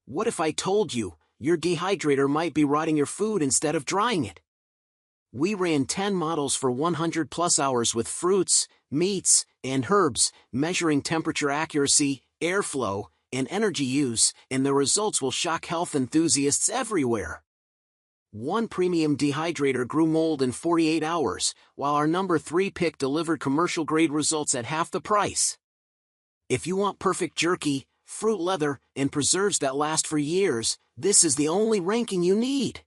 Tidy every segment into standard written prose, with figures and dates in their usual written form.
What if I told you, your dehydrator might be rotting your food instead of drying it? We ran 10 models for 100 plus hours with fruits, meats, and herbs, measuring temperature accuracy, airflow, and energy use, and the results will shock health enthusiasts everywhere. One premium dehydrator grew mold in 48 hours, while our number 3 pick delivered commercial-grade results at half the price. If you want perfect jerky, fruit leather, and preserves that last for years, this is the only ranking you need.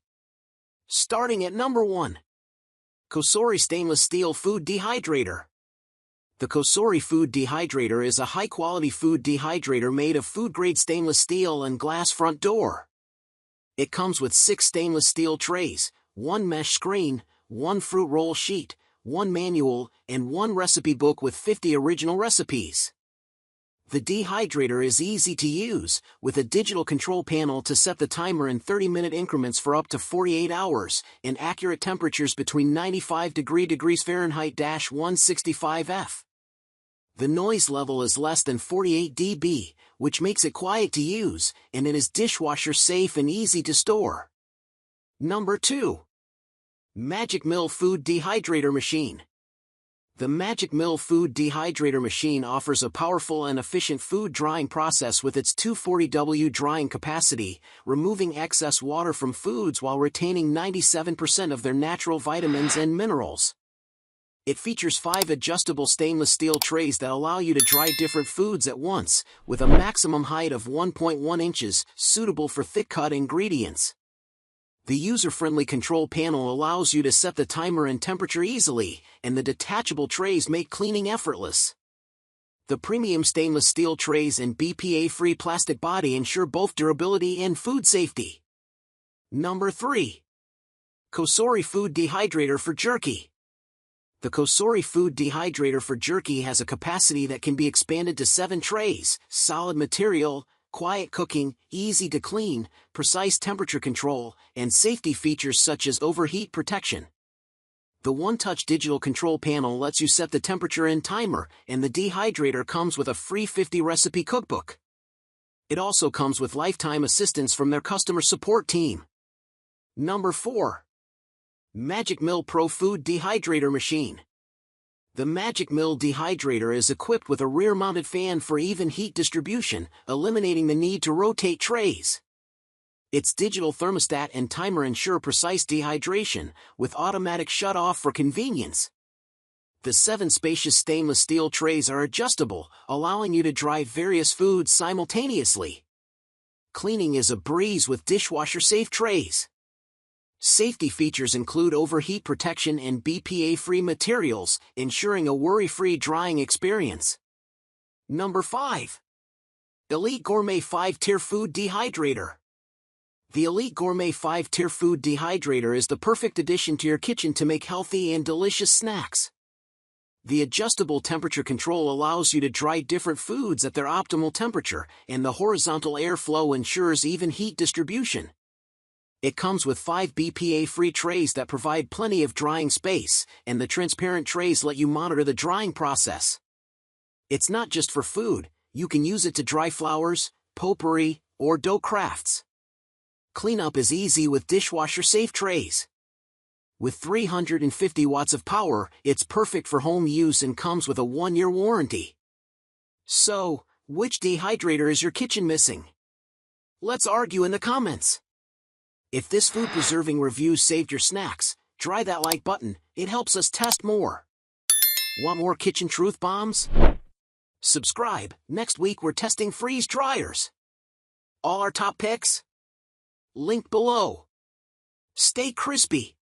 Starting at number 1. COSORI Stainless Steel Food Dehydrator. The COSORI Food Dehydrator is a high-quality food dehydrator made of food-grade stainless steel and glass front door. It comes with 6 stainless steel trays, 1 mesh screen, 1 fruit roll sheet, 1 manual, and 1 recipe book with 50 original recipes. The dehydrator is easy to use, with a digital control panel to set the timer in 30-minute increments for up to 48 hours, and accurate temperatures between 95 degrees Fahrenheit-165 F. The noise level is less than 48 dB, which makes it quiet to use, and it is dishwasher safe and easy to store. Number 2. Magic Mill Food Dehydrator Machine. The Magic Mill Food Dehydrator Machine offers a powerful and efficient food drying process with its 240W drying capacity, removing excess water from foods while retaining 97% of their natural vitamins and minerals. It features 5 adjustable stainless steel trays that allow you to dry different foods at once, with a maximum height of 1.1 inches, suitable for thick-cut ingredients. The user-friendly control panel allows you to set the timer and temperature easily, and the detachable trays make cleaning effortless. The premium stainless steel trays and BPA-free plastic body ensure both durability and food safety. Number 3. COSORI Food Dehydrator for Jerky. The COSORI Food Dehydrator for Jerky has a capacity that can be expanded to 7 trays, solid material, quiet cooking, easy to clean, precise temperature control, and safety features such as overheat protection. The one-touch digital control panel lets you set the temperature and timer, and the dehydrator comes with a free 50-recipe cookbook. It also comes with lifetime assistance from their customer support team. Number 4. Magic Mill Pro Food Dehydrator Machine. The Magic Mill Dehydrator is equipped with a rear-mounted fan for even heat distribution, eliminating the need to rotate trays. Its digital thermostat and timer ensure precise dehydration, with automatic shut-off for convenience. The 7 spacious stainless steel trays are adjustable, allowing you to dry various foods simultaneously. Cleaning is a breeze with dishwasher-safe trays. Safety features include overheat protection and BPA-free materials, ensuring a worry-free drying experience. Number 5. Elite Gourmet 5-Tier Food Dehydrator. The Elite Gourmet 5-Tier Food Dehydrator is the perfect addition to your kitchen to make healthy and delicious snacks. The adjustable temperature control allows you to dry different foods at their optimal temperature, and the horizontal airflow ensures even heat distribution. It comes with 5 BPA-free trays that provide plenty of drying space, and the transparent trays let you monitor the drying process. It's not just for food, you can use it to dry flowers, potpourri, or dough crafts. Cleanup is easy with dishwasher-safe trays. With 350 watts of power, it's perfect for home use and comes with a 1-year warranty. So, which dehydrator is your kitchen missing? Let's argue in the comments. If this food-preserving review saved your snacks, try that like button, it helps us test more. Want more kitchen truth bombs? Subscribe, next week we're testing freeze dryers. All our top picks? Link below. Stay crispy.